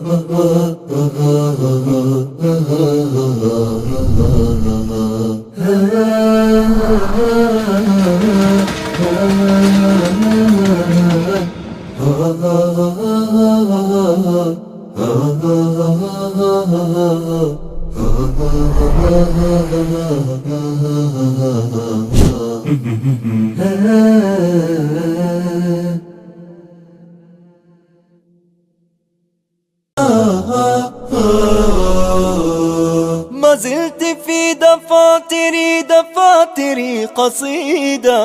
ما زلت في دفاتري قصيدة،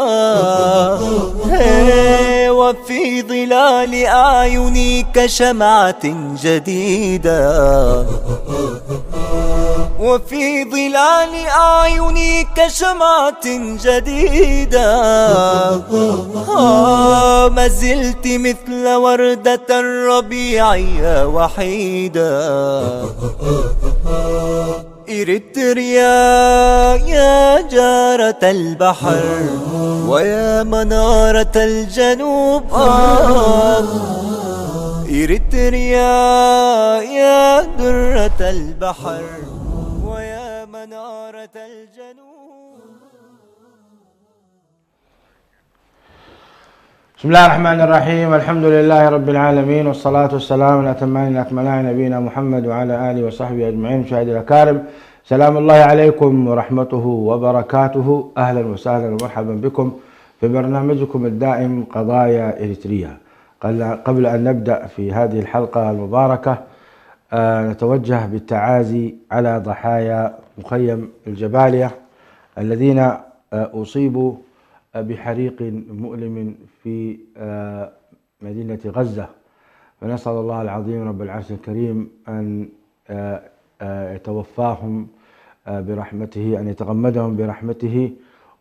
وفي ظلال أعيني كشمعة جديدة، وفي ظلال أعيني كشمعة جديدة. ما زلت مثل وردة الربيع وحيدة. إريتريا يا جارة البحر ويا منارة الجنوب، إريتريا يا درة البحر ويا منارة الجنوب. بسم الله الرحمن الرحيم. الحمد لله رب العالمين، والصلاة والسلام الأتمان الأكملان نبينا محمد وعلى آله وصحبه أجمعين. مشاهدي الأكارم، سلام الله عليكم ورحمته وبركاته. أهلا وسهلا ومرحبا بكم في برنامجكم الدائم قضايا إريتريا. قبل أن نبدأ في هذه الحلقة المباركة نتوجه بالتعازي على ضحايا مخيم الجبالية الذين أصيبوا بحريق مؤلم في مدينة غزة، ونسأل الله العظيم رب العرش الكريم أن يتوفاهم برحمته، أن يتغمدهم برحمته،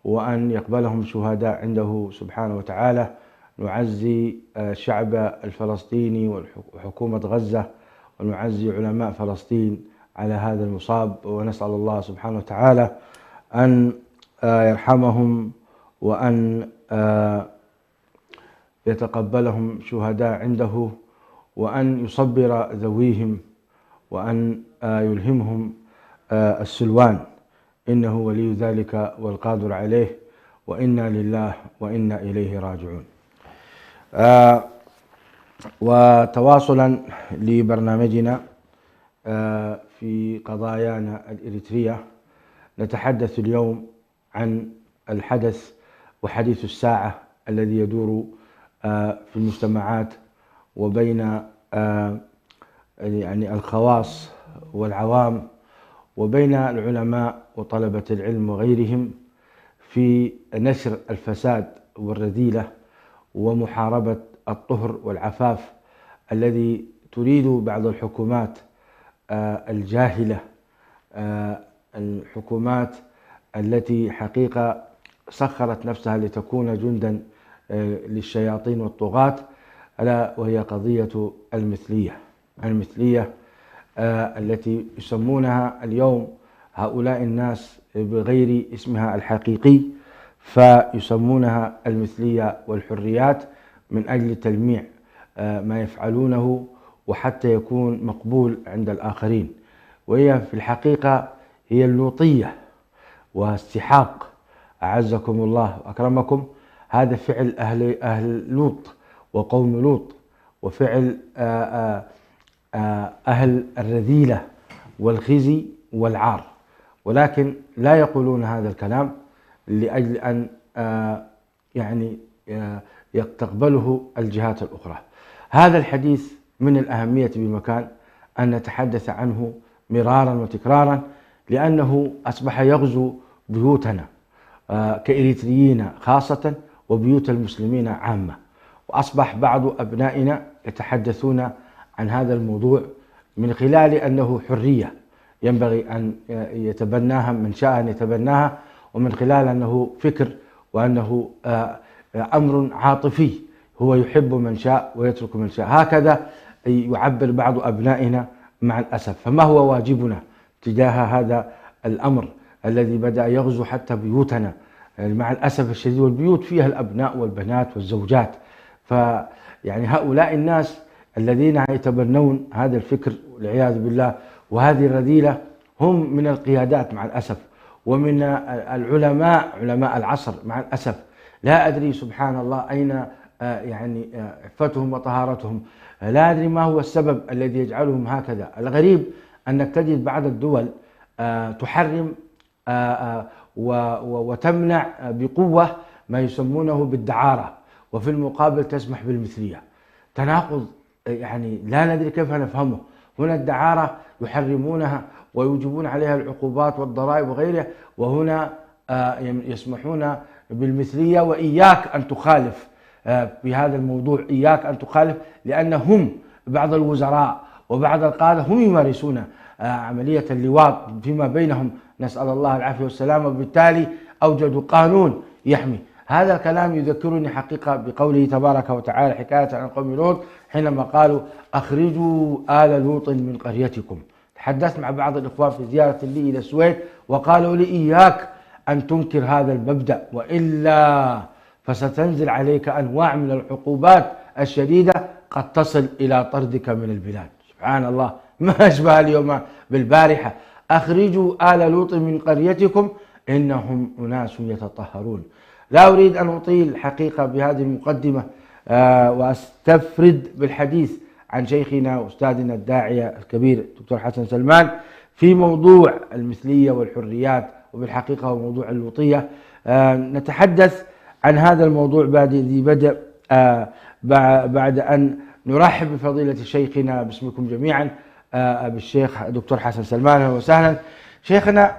وأن يقبلهم شهداء عنده سبحانه وتعالى. نعزي الشعب الفلسطيني وحكومة غزة، ونعزي علماء فلسطين على هذا المصاب، ونسأل الله سبحانه وتعالى أن يرحمهم وأن يتقبلهم شهداء عنده، وأن يصبر ذويهم، وأن يلهمهم السلوان، إنه ولي ذلك والقادر عليه، وإنا لله وإنا إليه راجعون. وتواصلا لبرنامجنا في قضايانا الإريترية، نتحدث اليوم عن الحدث وحديث الساعة الذي يدور في المجتمعات وبين يعني الخواص والعوام، وبين العلماء وطلبة العلم وغيرهم، في نشر الفساد والرذيلة ومحاربة الطهر والعفاف الذي تريد بعض الحكومات الجاهلة، الحكومات التي حقيقة سخرت نفسها لتكون جندا للشياطين والطغاة، ألا وهي قضية المثلية التي يسمونها اليوم هؤلاء الناس بغير اسمها الحقيقي، فيسمونها المثلية والحريات من أجل تلميع ما يفعلونه وحتى يكون مقبول عند الآخرين. وهي في الحقيقة هي اللوطية واستحاق، أعزكم الله وأكرمكم، هذا فعل أهل لوط وقوم لوط، وفعل أهل الرذيلة والخزي والعار، ولكن لا يقولون هذا الكلام لأجل أن يعني تقبله الجهات الأخرى. هذا الحديث من الأهمية بمكان أن نتحدث عنه مرارا وتكرارا، لأنه أصبح يغزو بيوتنا كإريتريين خاصة وبيوت المسلمين عامة، وأصبح بعض أبنائنا يتحدثون عن هذا الموضوع من خلال أنه حرية ينبغي أن يتبناها من شاء أن يتبناها، ومن خلال أنه فكر وأنه أمر عاطفي، هو يحب من شاء ويترك من شاء. هكذا يعبر بعض أبنائنا مع الأسف. فما هو واجبنا تجاه هذا الأمر الذي بدأ يغزو حتى بيوتنا مع الأسف الشديد؟ والبيوت فيها الأبناء والبنات والزوجات، فيعني هؤلاء الناس الذين يتبنون هذا الفكر والعياذ بالله وهذه الرذيلة هم من القيادات مع الأسف، ومن العلماء علماء العصر مع الأسف. لا أدري سبحان الله أين يعني عفتهم وطهارتهم، لا أدري ما هو السبب الذي يجعلهم هكذا. الغريب أنك تجد بعض الدول تحرم وتمنع بقوة ما يسمونه بالدعارة، وفي المقابل تسمح بالمثلية. تناقض يعني لا ندري كيف نفهمه. هنا الدعارة يحرمونها ويوجبون عليها العقوبات والضرائب وغيره، وهنا يسمحون بالمثلية، وإياك أن تخالف في هذا الموضوع، إياك أن تخالف، لأنهم بعض الوزراء وبعض القادة هم يمارسون عملية اللواط فيما بينهم، نسأل الله العافية والسلامة، وبالتالي أوجدوا قانون يحمي. هذا الكلام يذكرني حقيقة بقوله تبارك وتعالى حكاية عن قوم لوط حينما قالوا أخرجوا آل لوط من قريتكم. تحدثت مع بعض الإخوان في زيارة لي إلى السويد وقالوا لي إياك أن تنكر هذا المبدأ، وإلا فستنزل عليك أنواع من العقوبات الشديدة قد تصل إلى طردك من البلاد. سبحان الله، ما أشبه اليوم بالبارحة. أخرجوا آل لوط من قريتكم إنهم أناس يتطهرون. لا أريد أن أطيل حقيقة بهذه المقدمة وأستفرد بالحديث عن شيخنا وأستاذنا الداعية الكبير دكتور حسن سلمان في موضوع المثلية والحريات، وبالحقيقة هو موضوع اللوطية. نتحدث عن هذا الموضوع بعد أن نرحب بفضيلة شيخنا باسمكم جميعا بالشيخ دكتور حسن سلمان. أهلا وسهلا شيخنا.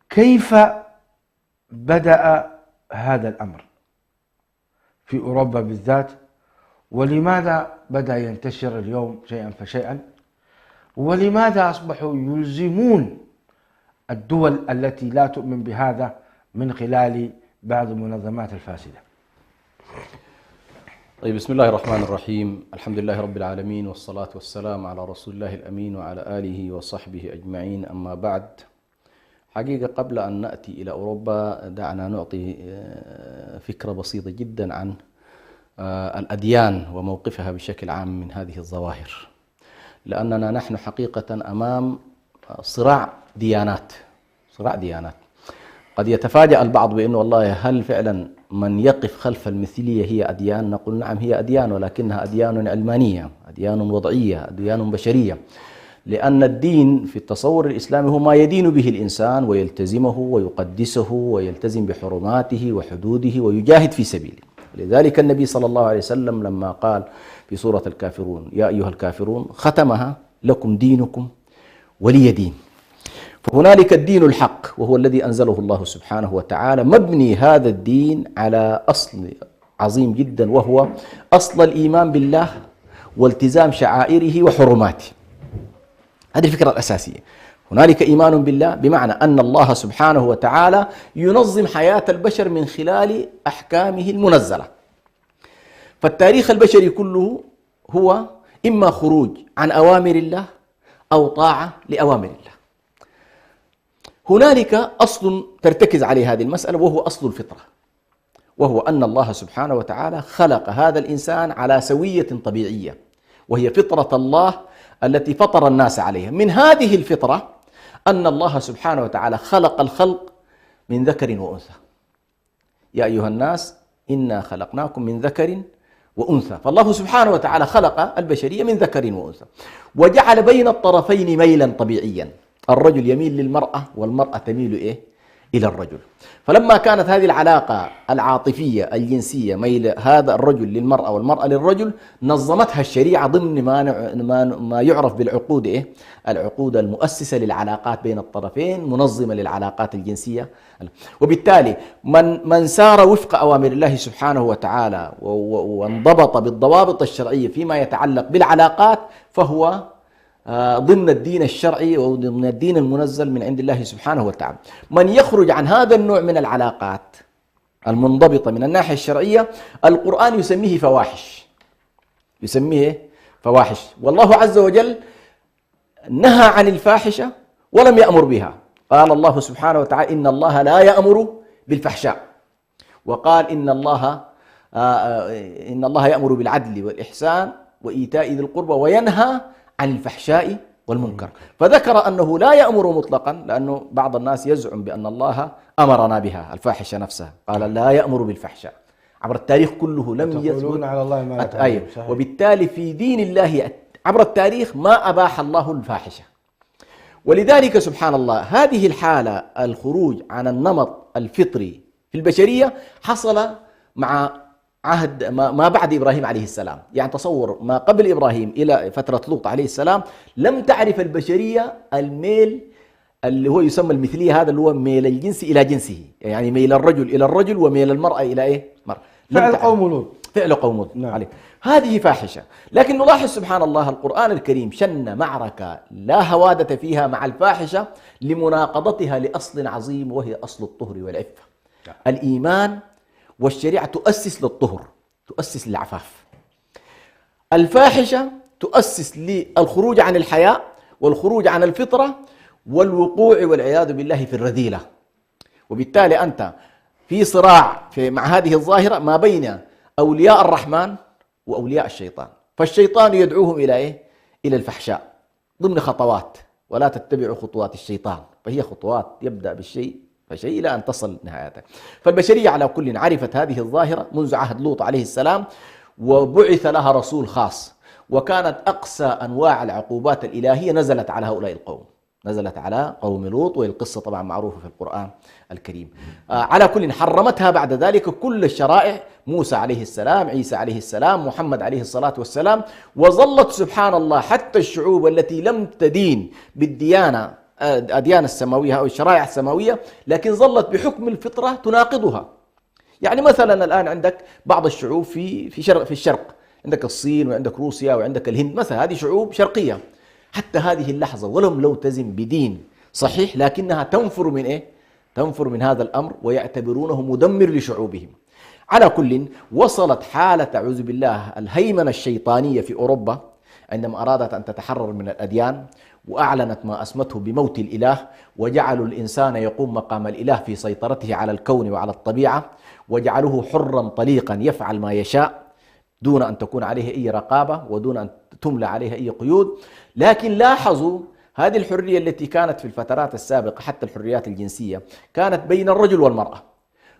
كيف بدأ هذا الأمر في أوروبا بالذات، ولماذا بدأ ينتشر اليوم شيئا فشيئا، ولماذا أصبحوا يلزمون الدول التي لا تؤمن بهذا من خلال بعض المنظمات الفاسدة؟ طيب، بسم الله الرحمن الرحيم. الحمد لله رب العالمين، والصلاة والسلام على رسول الله الأمين وعلى آله وصحبه أجمعين. أما بعد، حقيقة قبل أن نأتي إلى أوروبا دعنا نعطي فكرة بسيطة جدا عن الأديان وموقفها بشكل عام من هذه الظواهر، لأننا نحن حقيقة أمام صراع ديانات. قد يتفاجأ البعض بأنه والله هل فعلا من يقف خلف المثلية هي أديان؟ نقول نعم، هي أديان، ولكنها أديان علمانية، أديان وضعية، أديان بشرية، لأن الدين في التصور الإسلامي هو ما يدين به الإنسان ويلتزمه ويقدسه ويلتزم بحرماته وحدوده ويجاهد في سبيله. لذلك النبي صلى الله عليه وسلم لما قال في سورة الكافرون يا أيها الكافرون ختمها لكم دينكم ولي دين. فهنالك الدين الحق وهو الذي أنزله الله سبحانه وتعالى، مبني هذا الدين على أصل عظيم جدا، وهو أصل الإيمان بالله والتزام شعائره وحرماته. هذه الفكرة الأساسية. هنالك إيمان بالله بمعنى أن الله سبحانه وتعالى ينظم حياة البشر من خلال أحكامه المنزلة. فالتاريخ البشري كله هو إما خروج عن أوامر الله أو طاعة لأوامر الله. هنالك أصل ترتكز عليه هذه المسألة، وهو أصل الفطرة، وهو أن الله سبحانه وتعالى خلق هذا الإنسان على سوية طبيعية، وهي فطرة الله التي فطر الناس عليها. من هذه الفطرة أن الله سبحانه وتعالى خلق الخلق من ذكر وأنثى. يا أيها الناس إنا خلقناكم من ذكر وأنثى. فالله سبحانه وتعالى خلق البشرية من ذكر وأنثى، وجعل بين الطرفين ميلا طبيعيا، الرجل يميل للمرأة والمرأة تميل إلى الرجل. فلما كانت هذه العلاقة العاطفية الجنسية ميل هذا الرجل للمرأة والمرأة للرجل، نظمتها الشريعة ضمن ما يعرف بالعقود، العقود المؤسسة للعلاقات بين الطرفين، منظمة للعلاقات الجنسية. وبالتالي من سار وفق أوامر الله سبحانه وتعالى وانضبط بالضوابط الشرعية فيما يتعلق بالعلاقات، فهو ضمن الدين الشرعي وضمن الدين المنزل من عند الله سبحانه وتعالى. من يخرج عن هذا النوع من العلاقات المنضبطة من الناحية الشرعية، القرآن يسميه فواحش. والله عز وجل نهى عن الفاحشة ولم يأمر بها. قال الله سبحانه وتعالى إن الله لا يأمر بالفحشاء، وقال إن الله إن الله يأمر بالعدل والإحسان وإيتاء ذي القربى وينهى عن الفحشاء والمنكر. فذكر أنه لا يأمر مطلقا، لأنه بعض الناس يزعم بأن الله أمرنا بها الفاحشة نفسها، قال لا يأمر بالفحشاء. عبر التاريخ كله لم يثبت على الله ما لا تعلمون. وبالتالي في دين الله عبر التاريخ ما أباح الله الفاحشة. ولذلك سبحان الله هذه الحالة، الخروج عن النمط الفطري في البشرية، حصل مع عهد ما بعد إبراهيم عليه السلام. يعني تصور ما قبل إبراهيم إلى فترة لوط عليه السلام لم تعرف البشرية الميل اللي هو يسمى المثلية، هذا اللي هو ميل الجنس إلى جنسه، يعني ميل الرجل إلى الرجل وميل المرأة إلى إيه؟ مرأة. فعل قوم لوط، فعل قوم لوط. نعم. عليه. هذه فاحشة. لكن نلاحظ سبحان الله القرآن الكريم شن معركة لا هوادة فيها مع الفاحشة لمناقضتها لأصل عظيم، وهي أصل الطهر والعفة. الإيمان والشريعة تؤسس للطهر، تؤسس للعفاف. الفاحشة تؤسس للخروج عن الحياء والخروج عن الفطرة والوقوع والعياذ بالله في الرذيلة. وبالتالي أنت في صراع مع هذه الظاهرة ما بين أولياء الرحمن وأولياء الشيطان. فالشيطان يدعوهم إلى إيه؟ إلى الفحشاء ضمن خطوات، ولا تتبعوا خطوات الشيطان، فهي خطوات يبدأ بالشيء فشيء إلى أن تصل نهايته. فالبشرية على كل عرفت هذه الظاهرة منذ عهد لوط عليه السلام، وبعث لها رسول خاص، وكانت أقسى أنواع العقوبات الإلهية نزلت على هؤلاء القوم، نزلت على قوم لوط، والقصة طبعا معروفة في القرآن الكريم. على كل حرمتها بعد ذلك كل الشرائع، موسى عليه السلام، عيسى عليه السلام، محمد عليه الصلاة والسلام. وظلت سبحان الله حتى الشعوب التي لم تدين بالديانة الأديان السماوية أو الشرائع السماوية، لكن ظلت بحكم الفطرة تناقضها. يعني مثلا الآن عندك بعض الشعوب في الشرق، عندك الصين وعندك روسيا وعندك الهند مثلا، هذه شعوب شرقية حتى هذه اللحظة ولم لو تزن بدين صحيح، لكنها تنفر من إيه؟ تنفر من هذا الأمر ويعتبرونه مدمر لشعوبهم. على كل وصلت حالة أعوذ بالله الهيمنة الشيطانية في أوروبا عندما أرادت أن تتحرر من الأديان، وأعلنت ما أسمته بموت الإله، وجعلوا الإنسان يقوم مقام الإله في سيطرته على الكون وعلى الطبيعة، وجعلوه حرا طليقا يفعل ما يشاء دون أن تكون عليه أي رقابة ودون أن تملى عليه أي قيود. لكن لاحظوا هذه الحرية التي كانت في الفترات السابقة، حتى الحريات الجنسية كانت بين الرجل والمرأة،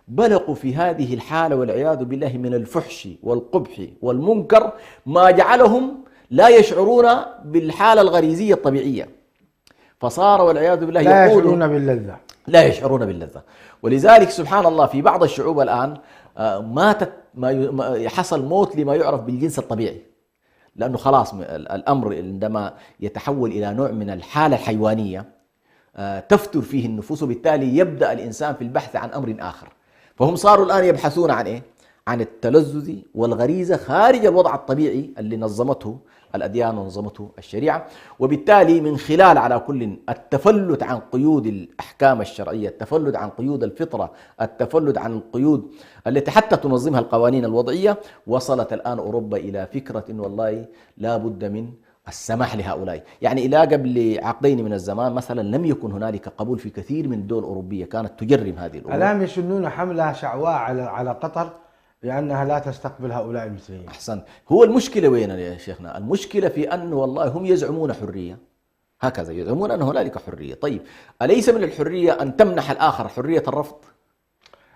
بلغوا في هذه الحالة والعياذ بالله من الفحش والقبح والمنكر ما جعلهم لا يشعرون بالحالة الغريزية الطبيعية، فصار والعياذ بالله لا يشعرون باللذة، لا يشعرون باللذة. ولذلك سبحان الله في بعض الشعوب الآن حصل موت لما يعرف بالجنس الطبيعي، لأنه خلاص الأمر عندما يتحول إلى نوع من الحالة الحيوانية تفتر فيه النفوس، وبالتالي يبدأ الإنسان في البحث عن أمر آخر. فهم صاروا الآن يبحثون عن إيه؟ عن التلذذ والغريزة خارج الوضع الطبيعي اللي نظمته الأديان ونظمته الشريعة. وبالتالي من خلال على كل التفلت عن قيود الأحكام الشرعية، التفلت عن قيود الفطرة، التفلت عن القيود التي حتى تنظمها القوانين الوضعية، وصلت الآن أوروبا إلى فكرة إن والله لا بد من السماح لهؤلاء. يعني إلى قبل عقدين من الزمان مثلا لم يكن هنالك قبول في كثير من الدول الأوروبية كانت تجرم هذه الأمور. الآن يشنون حملة شعواء على قطر لأنها لا تستقبل هؤلاء المسلمين. أحسن. هو المشكلة وين يا شيخنا؟ المشكلة في أنه والله هم يزعمون حرية، هكذا يزعمون أن هنالك حرية. طيب أليس من الحرية أن تمنح الآخر حرية الرفض؟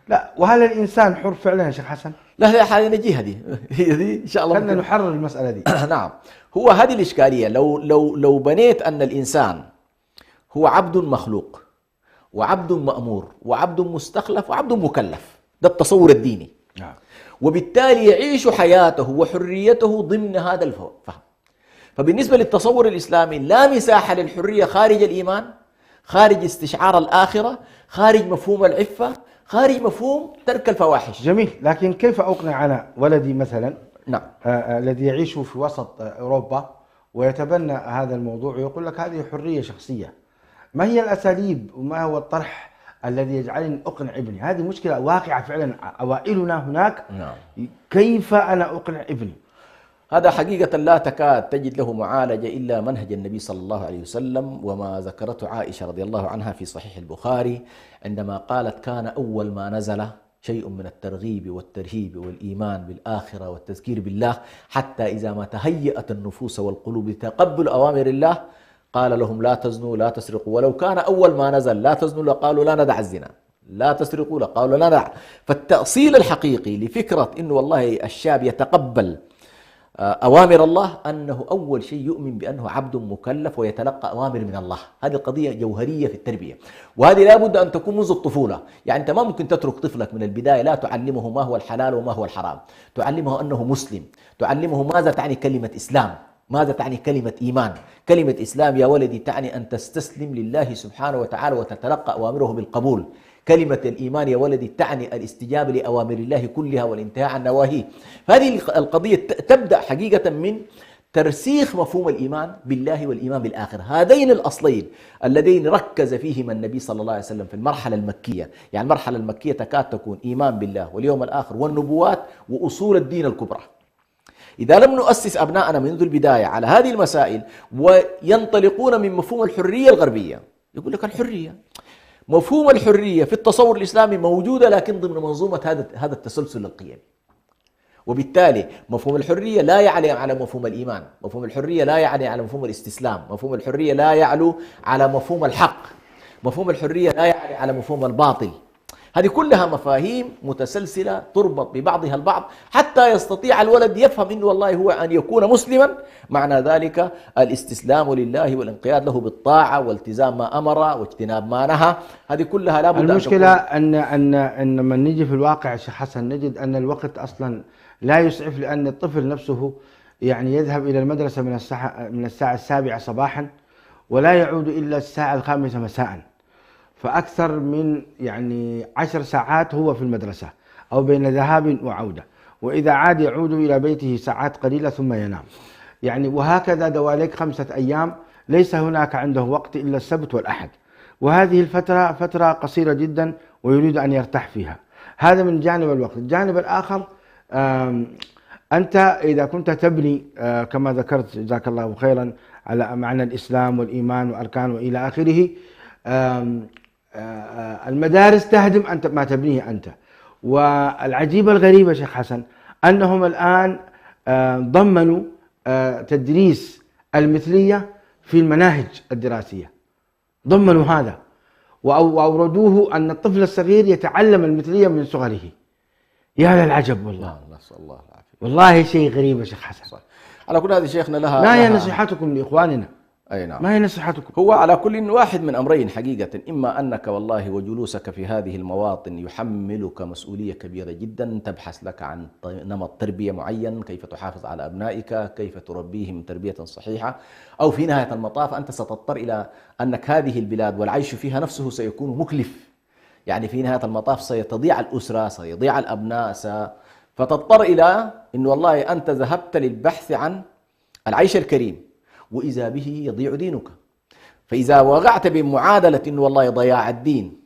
لا. وهل الإنسان حر فعلا يا شيخ حسن؟ لا هي حالة نجيها دي هي دي إن شاء الله خلينا نحرر المسألة دي. نعم. هو هذه الإشكالية، لو بنيت أن الإنسان هو عبد مخلوق وعبد مأمور وعبد مستخلف وعبد مكلف، ده التصور الديني. نعم. وبالتالي يعيش حياته وحريته ضمن هذا الفهم. فبالنسبة للتصور الإسلامي لا مساحة للحرية خارج الإيمان، خارج استشعار الآخرة، خارج مفهوم العفة، خارج مفهوم ترك الفواحش. جميل. لكن كيف أقنع أنا ولدي مثلا نعم. الذي يعيش في وسط أوروبا ويتبنى هذا الموضوع ويقول لك هذه حرية شخصية؟ ما هي الأساليب وما هو الطرح الذي يجعلني أقنع ابني؟ هذه مشكلة واقعة فعلا، أوائلنا هناك. نعم. كيف أنا أقنع ابني؟ هذا حقيقة لا تكاد تجد له معالجة إلا منهج النبي صلى الله عليه وسلم، وما ذكرته عائشة رضي الله عنها في صحيح البخاري عندما قالت كان أول ما نزل شيء من الترغيب والترهيب والإيمان بالآخرة والتذكير بالله، حتى إذا ما تهيأت النفوس والقلوب لتقبل أوامر الله قال لهم لا تزنوا لا تسرقوا، ولو كان أول ما نزل لا تزنوا لقالوا لا ندع الزنا، لا تسرقوا لقالوا لا ندع. فالتأصيل الحقيقي لفكرة إنه والله الشاب يتقبل أوامر الله أنه أول شيء يؤمن بأنه عبد مكلف ويتلقى أوامر من الله. هذه القضية جوهرية في التربية، وهذه لا بد أن تكون منذ الطفولة. يعني أنت ما ممكن تترك طفلك من البداية لا تعلمه ما هو الحلال وما هو الحرام، تعلمه أنه مسلم، تعلمه ماذا تعني كلمة إسلام، ماذا تعني كلمة إيمان. كلمة إسلام يا ولدي تعني أن تستسلم لله سبحانه وتعالى وتتلقى أوامره بالقبول. كلمة الإيمان يا ولدي تعني الاستجابة لأوامر الله كلها والانتهاء عن نواهيه. فهذه القضية تبدأ حقيقة من ترسيخ مفهوم الإيمان بالله والإيمان بالآخرة. هذين الأصلين اللذين ركز فيهما النبي صلى الله عليه وسلم في المرحلة المكية. يعني المرحلة المكية تكاد تكون إيمان بالله واليوم الآخر والنبوات وأصول الدين الكبرى. إذا لم نؤسس أبناءنا منذ البداية على هذه المسائل وينطلقون من مفهوم الحرية الغربية، يقول لك الحرية، مفهوم الحرية في التصور الإسلامي موجودة لكن ضمن منظومة هذا التسلسل القيمي، وبالتالي مفهوم الحرية لا يعلى على مفهوم الإيمان، مفهوم الحرية لا يعلى على مفهوم الاستسلام، مفهوم الحرية لا يعلو على مفهوم الحق، مفهوم الحرية لا يعلى على مفهوم الباطل. هذه كلها مفاهيم متسلسلة تربط ببعضها البعض حتى يستطيع الولد يفهم إنه والله هو أن يكون مسلما معنى ذلك الاستسلام لله والانقياد له بالطاعة والتزام ما أمر واجتناب ما نهى. هذه كلها لابد. المشكلة أن من نجي في الواقع يا شيخ حسن نجد أن الوقت أصلا لا يسعف، لأن الطفل نفسه يعني يذهب إلى المدرسة من الساعة 7 صباحا ولا يعود إلا الساعة 5 مساء، فأكثر من يعني 10 ساعات هو في المدرسة أو بين ذهاب وعودة، وإذا عاد يعود إلى بيته ساعات قليلة ثم ينام. يعني وهكذا دواليك 5 أيام ليس هناك عنده وقت إلا السبت والأحد، وهذه الفترة فترة قصيرة جدا ويريد أن يرتاح فيها. هذا من جانب الوقت. الجانب الآخر أنت إذا كنت تبني كما ذكرت جزاك الله خيرا على معنى الإسلام والإيمان وأركان وإلى آخره، المدارس تهدم أنت ما تبنيه أنت. والعجيب الغريب يا شيخ حسن أنهم الآن ضمنوا تدريس المثلية في المناهج الدراسية، ضمنوا هذا وأوردوه أن الطفل الصغير يتعلم المثلية من صغره. يا للعجب والله، نسأل الله العافية. والله شيء غريب يا شيخ حسن. صح. على كل هذه شيخنا ما هي نصيحتكم لإخواننا؟ أي نعم. ما هي نصيحتكم؟ هو على كل واحد من أمرين حقيقة، إما أنك والله وجلوسك في هذه المواطن يحملك مسؤولية كبيرة جدا، تبحث لك عن نمط تربية معين، كيف تحافظ على أبنائك، كيف تربيهم تربية صحيحة، أو في نهاية المطاف أنت ستضطر إلى أنك هذه البلاد والعيش فيها نفسه سيكون مكلف. يعني في نهاية المطاف سيضيع الأسرة، سيضيع الأبناء، فتضطر إلى أن والله أنت ذهبت للبحث عن العيش الكريم وإذا به يضيع دينك. فإذا وقعت بمعادلة إنه والله ضياع الدين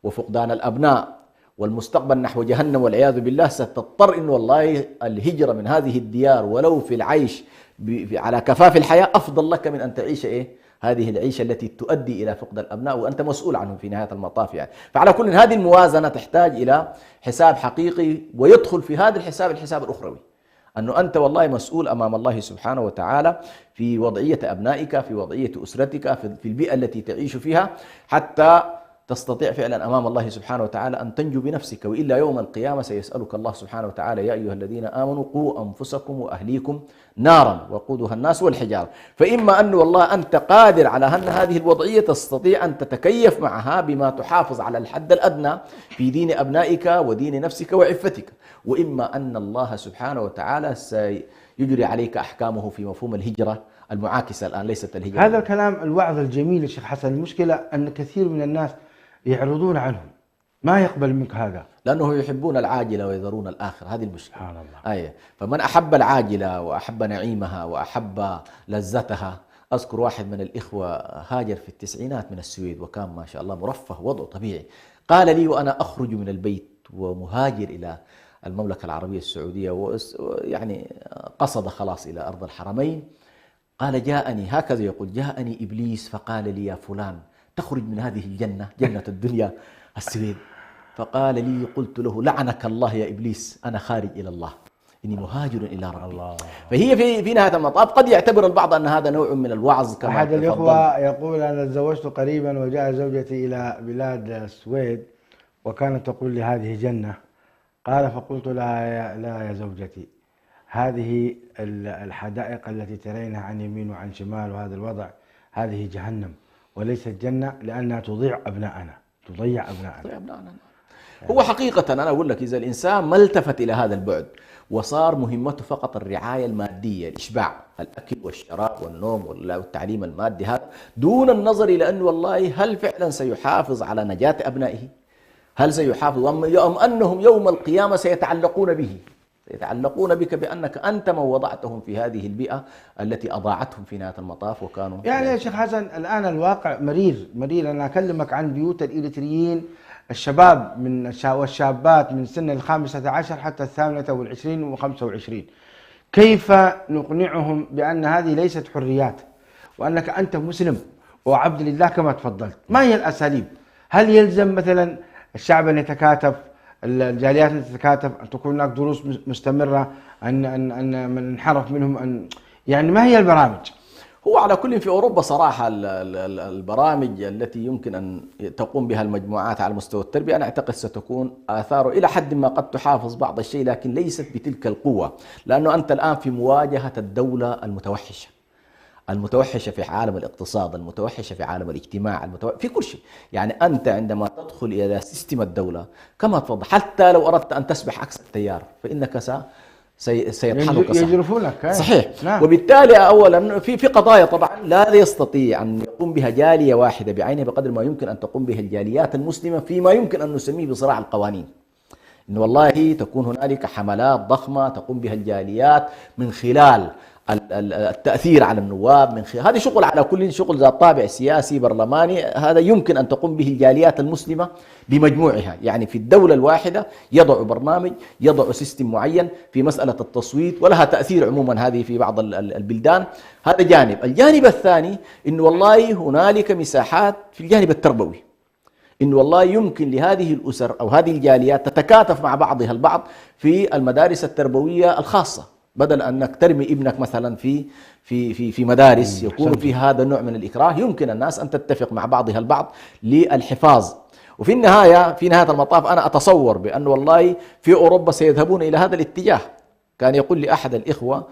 وفقدان الأبناء والمستقبل نحو جهنم والعياذ بالله، ستضطر إنه والله الهجرة من هذه الديار ولو في العيش على كفاف الحياة أفضل لك من أن تعيش هذه العيشة التي تؤدي إلى فقد الأبناء وأنت مسؤول عنهم في نهاية المطاف. يعني فعلى كل هذه الموازنة تحتاج إلى حساب حقيقي، ويدخل في هذا الحساب الأخروي، أنه أنت والله مسؤول أمام الله سبحانه وتعالى في وضعية أبنائك، في وضعية أسرتك، في البيئة التي تعيش فيها، حتى تستطيع فعلا أمام الله سبحانه وتعالى أن تنجو بنفسك، وإلا يوم القيامة سيسألك الله سبحانه وتعالى: يا أيها الذين آمنوا قوا أنفسكم وأهليكم نارا وقودها الناس والحجارة. فإما أن والله أنت قادر على أن هذه الوضعية تستطيع أن تتكيف معها بما تحافظ على الحد الأدنى في دين أبنائك ودين نفسك وعفتك، وإما أن الله سبحانه وتعالى سيجري عليك أحكامه في مفهوم الهجرة المعاكسة الآن، ليست الهجرة. هذا الكلام الوعظ الجميل يا شيخ حسن، المشكلة أن كثير من الناس يعرضون عنهم، ما يقبل منك هذا، لأنه يحبون العاجلة ويذرون الآخر. هذه المشكلة. سبحان الله. فمن أحب العاجلة وأحب نعيمها وأحب لذتها. أذكر واحد من الإخوة هاجر في التسعينات من السويد، وكان ما شاء الله مرفه وضعه طبيعي. قال لي وأنا أخرج من البيت ومهاجر إلى المملكة العربية السعودية، ويعني قصد خلاص إلى أرض الحرمين، قال جاءني، هكذا يقول: جاءني إبليس فقال لي: يا فلان تخرج من هذه الجنة، جنة الدنيا السويد، فقال لي قلت له لعنك الله يا إبليس أنا خارج إلى الله إني مهاجر إلى ربي. الله. فهي في نهاية المطاف قد يعتبر البعض أن هذا نوع من الوعظ كما أحد الإخوة يقول أنا تزوجت قريبا وجاء زوجتي إلى بلاد السويد وكانت تقول لي هذه جنة. قال فقلت لها لا يا زوجتي، هذه الحدائق التي ترينها عن يمين وعن شمال وهذا الوضع هذه جهنم وليست جنة، لأنها تضيع أبناءنا. هو حقيقة أنا أقول لك إذا الإنسان ما التفت إلى هذا البعد وصار مهمته فقط الرعاية المادية، الإشباع، الأكل والشراب والنوم والتعليم المادي هذا، دون النظر إلى أنه والله هل فعلا سيحافظ على نجاة أبنائه؟ هل سيحافظ أم أنهم يوم القيامة سيتعلقون به، سيتعلقون بك بأنك أنت من وضعتهم في هذه البيئة التي أضاعتهم في نهاية المطاف وكانوا يعني يا شيخ حسن الآن الواقع مرير. أنا أكلمك عن بيوت الإريتريين الشباب والشابات من سن 15 حتى 28 و25. كيف نقنعهم بأن هذه ليست حريات وأنك أنت مسلم وعبد لله كما تفضلت؟ ما هي الأساليب؟ هل يلزم مثلا الشعب أن يتكاتف، الجاليات أن تتكاتف، أن تكون هناك دروس مستمرة، أن من انحرف منهم يعني ما هي البرامج؟ هو على كل في أوروبا صراحة البرامج التي يمكن أن تقوم بها المجموعات على مستوى التربية أنا أعتقد ستكون آثاره إلى حد ما قد تحافظ بعض الشيء، لكن ليست بتلك القوة، لأنه أنت الآن في مواجهة الدولة المتوحشة في عالم الاقتصاد، المتوحشة في عالم الاجتماع، في كل شيء. يعني أنت عندما تدخل إلى سيستم الدولة كما تفضل، حتى لو أردت أن تسبح عكس التيار فإنك سيطحنك يجرفونك. صحيح. نعم. وبالتالي أولا في قضايا طبعا لا يستطيع أن يقوم بها جالية واحدة بعينها بقدر ما يمكن أن تقوم بها الجاليات المسلمة فيما يمكن أن نسميه بصراع القوانين. إنه والله تكون هنالك حملات ضخمة تقوم بها الجاليات من خلال التأثير على النواب، من خلال هذا شغل على كل شغل ذات طابع سياسي برلماني، هذا يمكن أن تقوم به الجاليات المسلمة بمجموعها. يعني في الدولة الواحدة يضع برنامج، يضع سيستم معين في مسألة التصويت، ولها تأثير عموما هذه في بعض البلدان. هذا جانب. الجانب الثاني إنه والله هنالك مساحات في الجانب التربوي، إنه والله يمكن لهذه الأسر أو هذه الجاليات تتكاتف مع بعضها البعض في المدارس التربوية الخاصة، بدل أنك ترمي ابنك مثلا في مدارس يكون فيها هذا النوع من الإكراه. يمكن الناس أن تتفق مع بعضها البعض للحفاظ. وفي النهاية في نهاية المطاف أنا أتصور بأن والله في أوروبا سيذهبون إلى هذا الاتجاه. كان يقول لي أحد الإخوة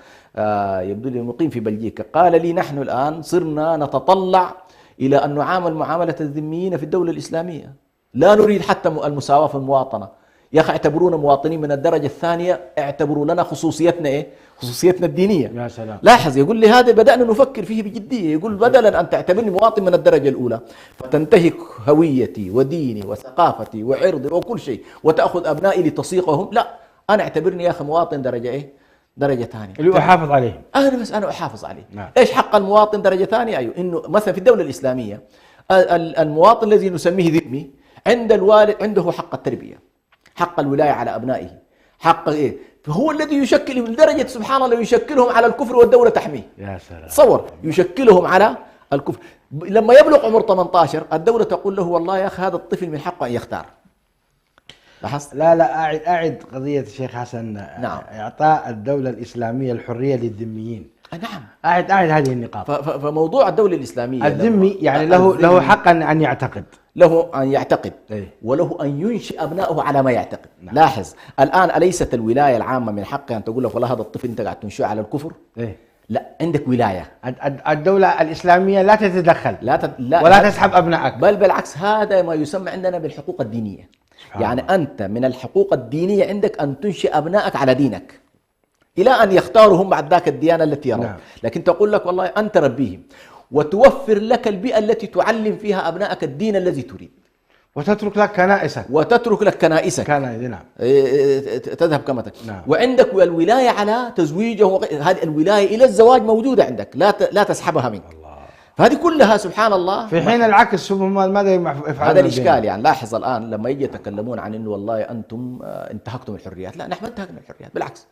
يبدو لي مقيم في بلجيكا، قال لي نحن الآن صرنا نتطلع إلى أن نعامل معاملة الذميين في الدولة الإسلامية، لا نريد حتى المساواة في المواطنة. يا أخي اعتبرونا مواطنين من الدرجة الثانية، اعتبروا لنا خصوصيتنا إيه؟ خصوصيتنا الدينية. يا سلام. لاحظ يقول لي هذا بدأنا نفكر فيه بجدية، يقول بدلا أن تعتبرني مواطن من الدرجة الأولى فتنتهك هويتي وديني وثقافتي وعرضي وكل شيء وتأخذ أبنائي لتصيغهم، لا أنا اعتبرني يا أخي مواطن درجة إيه؟ درجة ثانية اللي أحافظ عليه. أنا أحافظ عليه. نعم. إيش حق المواطن درجة ثانية؟ أيوه إنه مثلا في الدولة الإسلامية المواطن الذي نسميه ذمي عند الوالد عنده حق التربية، حق الولاية على أبنائه، حق إيه؟ فهو الذي يشكل لدرجة سبحان الله يشكلهم على الكفر والدولة تحميه. يا سلام. تصور يشكلهم على الكفر. لما يبلغ عمر 18 الدولة تقول له والله يا أخي هذا الطفل من حقه أن يختار. لاحظت؟ لا أعد قضية الشيخ حسن. نعم. إعطاء الدولة الإسلامية الحرية للذميين. نعم. أعد هذه النقاط. فموضوع الدولة الإسلامية الذمي يعني له حق أن يعتقد. له أن يعتقد. إيه؟ وله أن ينشئ أبنائه على ما يعتقد. نعم. لاحظ الآن أليست الولاية العامة من حقها أن تقول لك والله هذا الطفل أنت قاعد تنشئه على الكفر؟ إيه؟ لا، عندك ولاية. الدولة الإسلامية لا تتدخل ولا تسحب أبنائك، بل بالعكس هذا ما يسمى عندنا بالحقوق الدينية. يعني أنت من الحقوق الدينية عندك أن تنشئ أبنائك على دينك إلى أن يختاروا هم بعد ذاك الديانة التي يرون. نعم. لكن تقول لك والله أنت ربيهم وتوفر لك البيئة التي تعلم فيها أبنائك الدين الذي تريد، وتترك لك كنائسك. نعم. تذهب كما نعم. وعندك الولاية على تزويجه، هذه الولاية إلى الزواج موجودة عندك، لا تسحبها منك. الله. فهذه كلها سبحان الله. في حين العكس ماذا يفعلون؟ هذا الإشكال. يعني لاحظ الآن لما يجي يتكلمون عن إنه والله أنتم انتهكتم الحريات، لا نحن ما انتهكنا الحريات، بالعكس.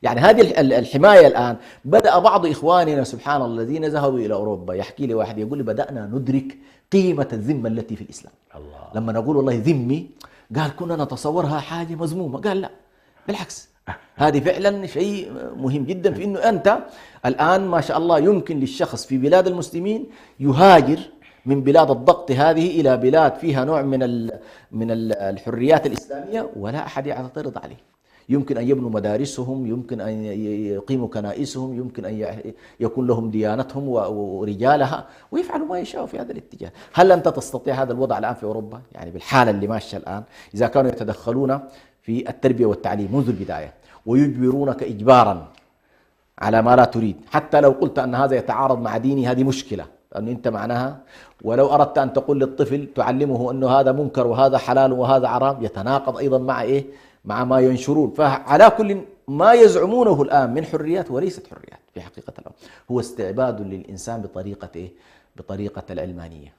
يعني هذه الحماية الآن بدأ بعض إخواننا سبحان الله الذين ذهبوا إلى أوروبا، يحكي لي واحد يقول لي بدأنا ندرك قيمة الذمة التي في الإسلام. الله. لما نقول والله ذمي قال كنا نتصورها حاجة مذمومة. قال لا، بالعكس، هذه فعلا شيء مهم جدا في أنه أنت الآن ما شاء الله يمكن للشخص في بلاد المسلمين يهاجر من بلاد الضغط هذه إلى بلاد فيها نوع من الحريات الإسلامية ولا أحد يعترض عليه. يمكن أن يبنوا مدارسهم، يمكن أن يقيموا كنائسهم، يمكن أن يكون لهم ديانتهم ورجالها، ويفعلوا ما يشاءوا في هذا الاتجاه. هل أنت تستطيع هذا الوضع الآن في أوروبا؟ يعني بالحالة اللي ماشية الآن، إذا كانوا يتدخلون في التربية والتعليم منذ البداية ويجبرونك إجبارا على ما لا تريد، حتى لو قلت أن هذا يتعارض مع ديني هذه مشكلة، لأن أنت معناها ولو أردت أن تقول للطفل تعلمه أنه هذا منكر وهذا حلال وهذا حرام، يتناقض أيضا مع إيه؟ مع ما ينشرون. فعلى كل ما يزعمونه الآن من حريات وليست حريات في حقيقة الأمر، هو استعباد للإنسان بطريقة إيه؟ بطريقة العلمانية،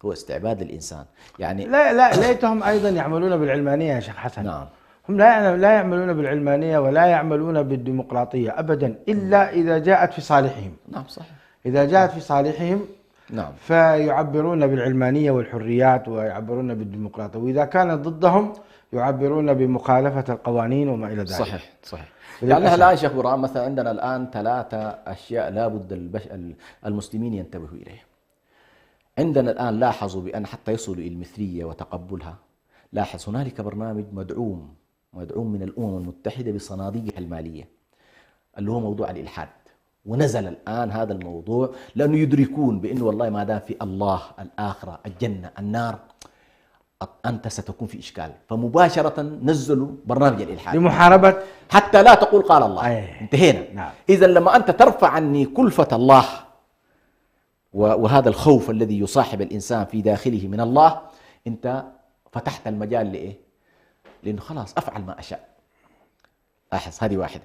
هو استعباد للإنسان. يعني لا ليتهم أيضا يعملون بالعلمانية يا شيخ حسن. نعم. هم لا يعملون بالعلمانية ولا يعملون بالديمقراطية أبدا، إلا إذا جاءت في صالحهم. نعم صحيح. إذا جاءت في صالحهم نعم فيعبرون بالعلمانية والحريات ويعبرون بالديمقراطية، وإذا كانت ضدهم يعبرون بمخالفة القوانين وما إلى ذلك. صحيح صحيح. يعني الآن شيخ برهان مثلا عندنا الآن 3 أشياء لابد المسلمين ينتبهوا إليها. عندنا الآن لاحظوا بأن حتى يصلوا إلى المثلية وتقبلها، لاحظ هنالك برنامج مدعوم من الأمم المتحدة بصناديقها المالية اللي هو موضوع الإلحاد، ونزل الآن هذا الموضوع لأنه يدركون بأنه والله ما دام في الله، الآخرة، الجنة، النار، أنت ستكون في إشكال، فمباشرة نزلوا برنامج الإلحاد لمحاربة، حتى لا تقول قال الله. انتهينا. نعم. إذا لما أنت ترفع عني كلفة الله وهذا الخوف الذي يصاحب الإنسان في داخله من الله، أنت فتحت المجال لإيه؟ لأنه خلاص أفعل ما أشاء. لاحظ هذه واحدة.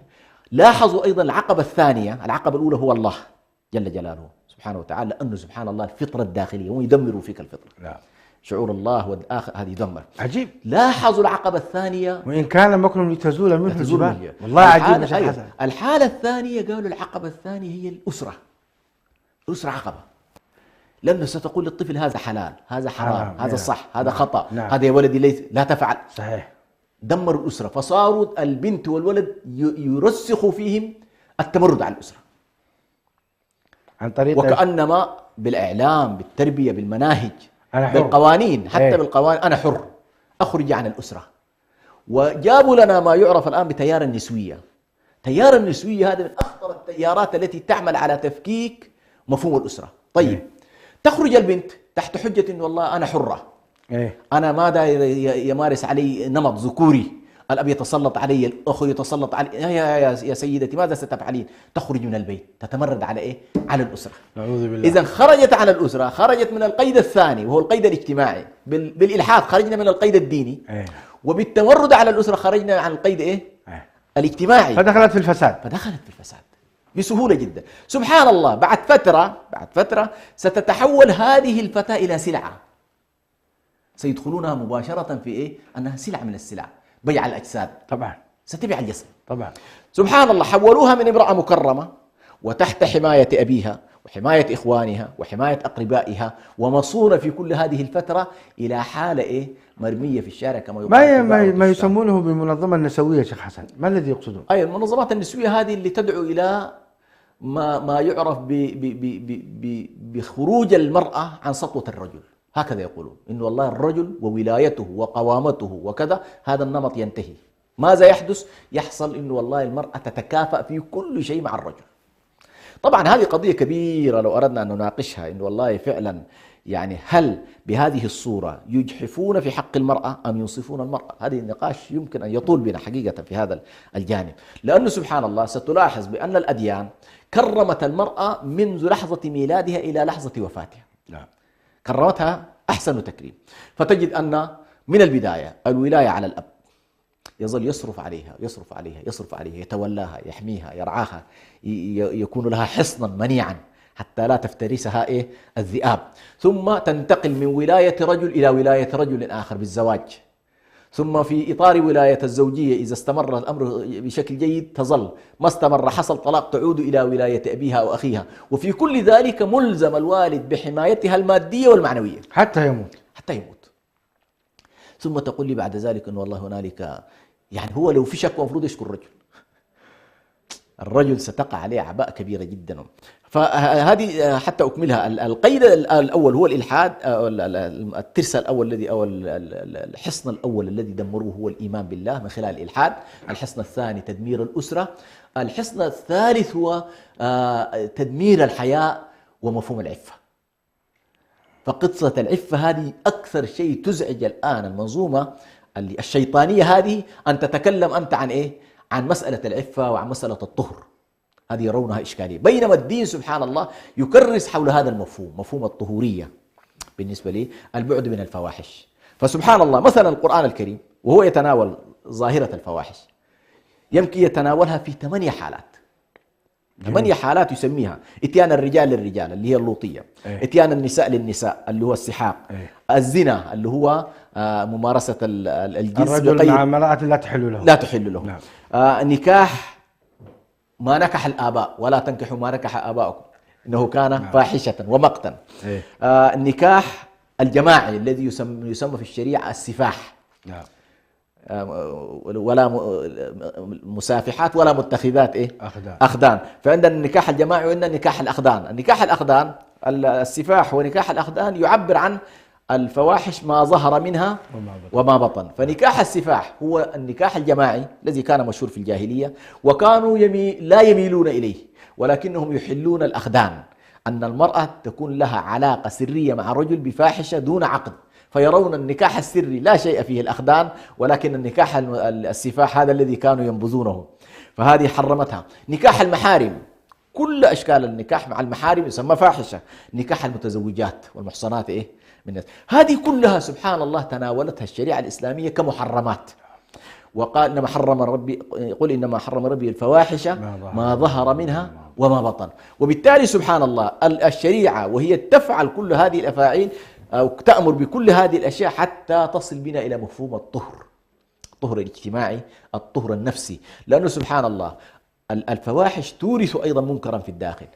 لاحظوا أيضا العقبة الثانية، العقبة الأولى هو الله جل جلاله سبحانه وتعالى، لأنه سبحان الله الفطرة الداخلية هم يدمروا فيك الفطرة. نعم. شعور الله والآخر هذه يدمر. عجيب. لاحظوا العقبة الثانية، وإن كان مكر لتزول منه الجبال. والله عجيب يا شيخ حسن. الحالة الثانية قالوا العقبة الثانية هي الأسرة. الأسرة عقبة، لأنه ستقول للطفل هذا حلال، هذا حرام، هذا صح، هذا خطأ، هذا يا ولدي ليس لا تفعل. صحيح. دمروا الأسرة، فصاروا البنت والولد يرسخوا فيهم التمرد على الأسرة عن طريق وكأنما بالإعلام، بالتربية، بالمناهج، بالقوانين، حتى بالقوانين أنا حر أخرج عن الأسرة. وجابوا لنا ما يعرف الآن بتيار النسوية. تيار النسوية هذا من أخطر التيارات التي تعمل على تفكيك مفهوم الأسرة. طيب تخرج البنت تحت حجة إنه والله أنا حرة، أنا ماذا يمارس علي نمط ذكوري، الأب يتسلط علي، الأخ يتسلط علي، يا سيدتي ماذا ستفعلين؟ تخرج من البيت تتمرد على إيه؟ على الأسرة. نعوذ بالله. إذا خرجت على الأسرة، خرجت من القيد الثاني وهو القيد الاجتماعي، بالإلحاد خرجنا من القيد الديني، وبالتمرد على الأسرة خرجنا عن القيد إيه؟ الاجتماعي، فدخلت في الفساد. بسهولة جدا. سبحان الله، بعد فترة ستتحول هذه الفتاة إلى سلعة، سيدخلونها مباشرة في إيه؟ أنها سلعة من السلع، بيع الأجساد. طبعا ستبيع الجسد. طبعا. سبحان الله، حولوها من امرأة مكرمة وتحت حماية أبيها وحماية إخوانها وحماية أقربائها ومصونة في كل هذه الفترة إلى حالة إيه؟ مرمية في الشارع كما يقال. ما يسمونه بالمنظمة النسوية شيخ حسن، ما الذي يقصدون؟ أي المنظمات النسوية هذه اللي تدعو إلى ما يعرف بخروج المرأة عن سطوة الرجل، هكذا يقولون، إنه والله الرجل وولايته وقوامته وكذا هذا النمط ينتهي. ماذا يحدث؟ يحصل إنه والله المرأة تتكافأ في كل شيء مع الرجل. طبعا هذه قضية كبيرة لو أردنا أن نناقشها، إنه والله فعلا يعني هل بهذه الصورة يجحفون في حق المرأة أم ينصفون المرأة؟ هذه النقاش يمكن أن يطول بنا حقيقة في هذا الجانب، لأنه سبحان الله ستلاحظ بأن الأديان كرمت المرأة منذ لحظة ميلادها إلى لحظة وفاتها. نعم. كرمتها أحسن تكريم. فتجد أن من البداية الولاية على الأب، يظل يصرف عليها، يتولاها، يحميها، يرعاها، يكون لها حصنا منيعا حتى لا تفترسها إيه؟ الذئاب. ثم تنتقل من ولاية رجل إلى ولاية رجل آخر بالزواج، ثم في إطار ولاية الزوجية إذا استمر الأمر بشكل جيد تظل، ما استمر حصل طلاق تعود إلى ولاية أبيها أو أخيها، وفي كل ذلك ملزم الوالد بحمايتها المادية والمعنوية حتى يموت. ثم تقول لي بعد ذلك أن والله هنالك، يعني هو لو في شكوى المفروض يشكر الرجل ستقع عليه أعباء كبيرة جدا. فهذه حتى أكملها، القيد الأول هو الإلحاد، الترس الأول الذي أو الحصن الأول الذي دمروه هو الإيمان بالله من خلال الإلحاد. الحصن الثاني تدمير الأسرة. الحصن الثالث هو تدمير الحياء ومفهوم العفة. فقصة العفة هذه أكثر شيء تزعج الآن المنظومة الشيطانية هذه، أن تتكلم أنت عن إيه؟ عن مسألة العفة وعن مسألة الطهر، هذه يرونها إشكالية، بينما الدين سبحان الله يكرس حول هذا المفهوم، مفهوم الطهورية بالنسبة لي، البعد من الفواحش. فسبحان الله مثلا القرآن الكريم وهو يتناول ظاهرة الفواحش يمكن يتناولها في 8 حالات. 8 حالات يسميها: اتيان الرجال للرجال اللي هي اللوطية، اتيان النساء للنساء اللي هو السحاق، الزنا اللي هو ممارسة الجنس الرجل مع امرأة لا تحل له نعم. نكاح ما نكح الآباء، ولا تنكحوا ما نكح آباؤكم إنه كان فاحشة ومقتا. النكاح الجماعي الذي يسمى في الشريعة السفاح، ولا مسافحات ولا متخذات أخدان. فعندنا النكاح الجماعي وعندنا نكاح الأخدان. النكاح الأخدان السفاح ونكاح الأخدان يعبر عن الفواحش ما ظهر منها وما بطن. فنكاح السفاح هو النكاح الجماعي الذي كان مشهور في الجاهلية، وكانوا لا يميلون إليه ولكنهم يحلون الأخدان، أن المرأة تكون لها علاقة سرية مع رجل بفاحشة دون عقد، فيرون النكاح السري لا شيء فيه الأخدان، ولكن النكاح السفاح هذا الذي كانوا ينبذونه، فهذه حرمتها. نكاح المحارم، كل أشكال النكاح مع المحارم يسمى فاحشة. نكاح المتزوجات والمحصنات من الناس، هذه كلها سبحان الله تناولتها الشريعة الإسلامية كمحرمات. وقال إنما حرم ربي، قل إنما حرم ربي الفواحش ما ظهر منها وما بطن. وبالتالي سبحان الله الشريعة وهي تفعل كل هذه الأفاعيل أو تأمر بكل هذه الأشياء حتى تصل بنا إلى مفهوم الطهر الاجتماعي، الطهر النفسي، لأنه سبحان الله الفواحش تورث أيضا منكرا في الداخل،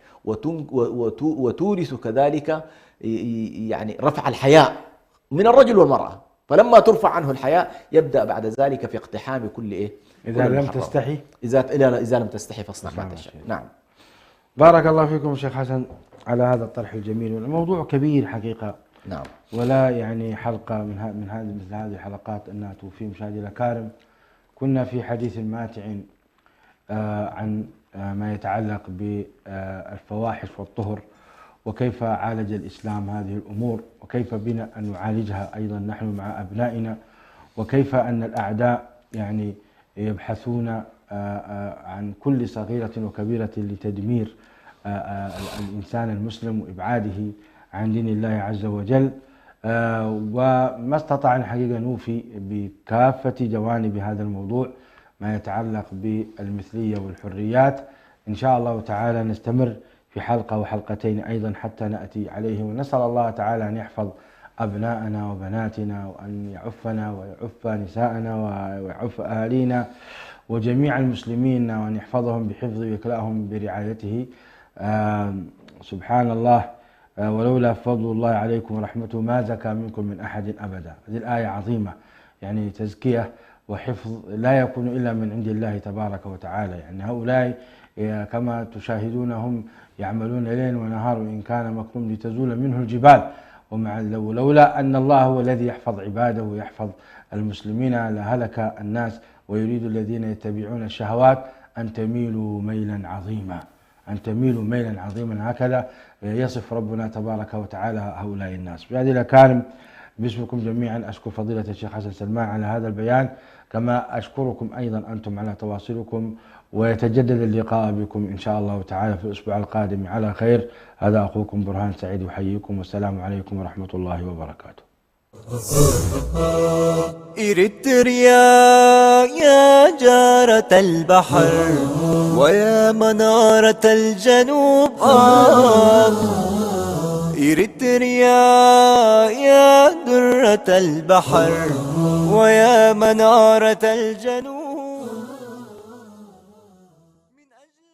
وتورث كذلك يعني رفع الحياء من الرجل والمرأة. فلما ترفع عنه الحياء يبدأ بعد ذلك في اقتحام كل إذا لم تستحي، إذا لم تستحي فاصنع ما تشاء. نعم. بارك الله فيكم شيخ حسن على هذا الطرح الجميل، والموضوع كبير حقيقة. نعم. ولا يعني حلقة من مثل هذه الحلقات أنها توفي مشاهدي الأكارم. كنا في حديث ماتع عن ما يتعلق بالفواحش والطهر، وكيف عالج الإسلام هذه الأمور، وكيف بنا أن نعالجها أيضا نحن مع أبنائنا، وكيف أن الأعداء يعني يبحثون عن كل صغيرة وكبيرة لتدمير الإنسان المسلم وإبعاده عن دين الله عز وجل. وما استطعنا الحقيقة نوفي بكافة جوانب هذا الموضوع ما يتعلق بالمثلية والحريات. إن شاء الله تعالى نستمر في حلقة وحلقتين أيضا حتى نأتي عليه، ونسأل الله تعالى أن يحفظ أبناءنا وبناتنا، وأن يعفنا ويعف نساءنا ويعف أهالينا وجميع المسلمين، وأن يحفظهم بحفظه ويكلأهم برعايته. سبحان الله، ولولا فضل الله عليكم ورحمته ما زكى منكم من أحد أبدا. هذه الآية عظيمة، يعني تزكية وحفظ لا يكون إلا من عند الله تبارك وتعالى. يعني هؤلاء كما تشاهدونهم يعملون ليل ونهار، وإن كان مكروم لتزول منه الجبال، ومع لولا أن الله هو الذي يحفظ عباده ويحفظ المسلمين لهلك الناس. ويريد الذين يتبعون الشهوات أن تميلوا ميلا عظيما، أن تميلوا ميلا عظيما. هكذا يصف ربنا تبارك وتعالى هؤلاء الناس. بهذه الأكارم باسمكم جميعا أشكر فضيلة الشيخ حسن سلمان على هذا البيان، كما أشكركم أيضا أنتم على تواصلكم، ويتجدد اللقاء بكم إن شاء الله تعالى في الأسبوع القادم على خير. هذا أخوكم برهان سعيد يحييكم، والسلام عليكم ورحمة الله وبركاته. إريتريا يا جارة البحر ويا منارة الجنوب، إريتريا يا درة البحر ويا منارة الجنوب. من أجل